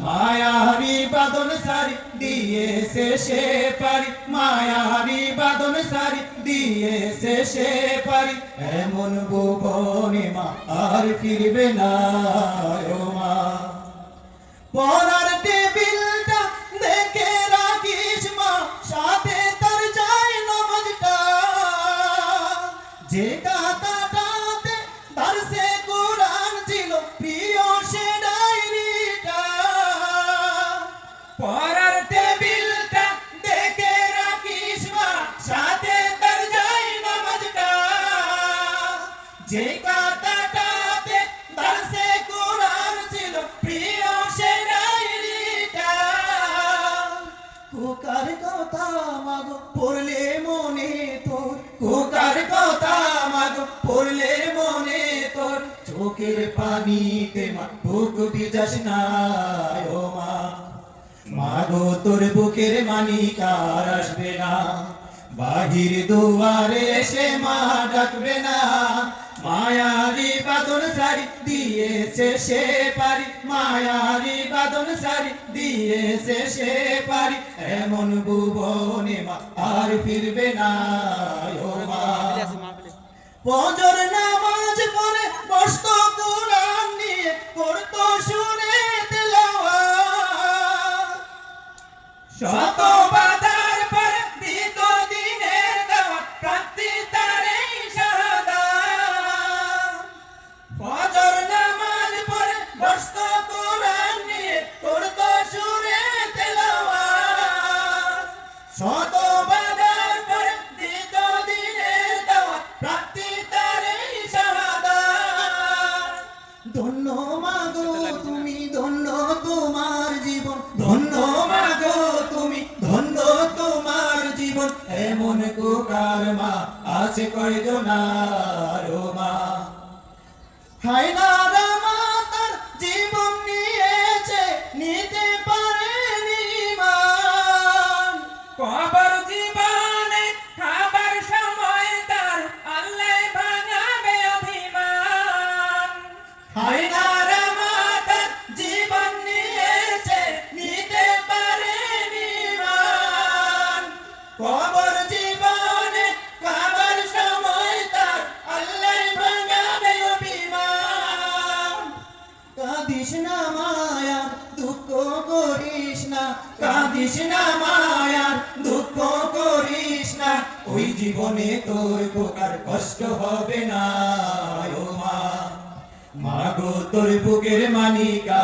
মায়ারি বাদন সারি দিয়েছে সে পারি, মায়ারি বাদন সারি দিয়েছে সে পারি, এমন ভুবনে মা আর ফিরবে না ও মা। পরার টেবিলটা দেখে রাখিস মা, সাথে তার যায় নামাজটা, যে কাতাটাতে দারসে কোরআন ছিল প্রিয় সে ডায়েরিটা। পরার টেবিলটা দেখে রাখিস মা, সাথে তার যায় নামাজটা, যে কাতাটাতে দারসে কোরআন ছিল প্রিয় সে ডায়েরিটা। খোকার কথা মাগো পড়লে মনে তোর, খোকার কথা মাগো পড়লে মনে তোর, চোখের পানিতে মা বুক ভিজাস না ও মা। মাগো তোর বুকের মানিক আর আসবে না, বাহির দুয়ারে এসে মা ডাকবে না। মায়ারি বাদন সারি দিয়েছে সে পারি, মায়ারি বাদন সারি দিয়েছে সে পারি, এমন ভুবনে মা আর ফিরবে না ও মা। ফজর নামাজ পড়ে বসতো কোরআন নিয়ে, করতো শুনে তেলাওয়াত, শত বাধার পরে দিত দিনের দাওয়াত, প্রার্থী তার এই শাহাদাত। ফজর নামাজ পড়ে বসতো কোরআন নিয়ে, করতো শুনে তেলাওয়াত, শত বাধার পরে দিত দিনের দাওয়াত, প্রার্থী তার এই শাহাদাত। ধন্য মাগো তুমি, ধন্য তোমার জীবন, ধন্য মাগো তুমি, ধন্য তোমার জীবন, এমন কোকার মা আছে কয়জনার ও মা। হায়নারা মা তার জীবন নিয়েছে, নিতে পারেনি মান, কবর জীবনে খাবার সময় তার আল্লাহ ভাঙাবে অভিমান। হায়নারা মা তার জীবন নিয়েছে, নিতে পারেনি মান, কবর জীবনে খাবার সময় তার আল্লাহ ভাঙাবে অভিমান। কাঁদিস না মায়া দুঃখ করিস না, কাঁদিস না মায়া দুঃখ করিস না, ওই জীবনে তোর কোকার কষ্ট হবে না ও মা। মাগো তোর বুকের মানিকা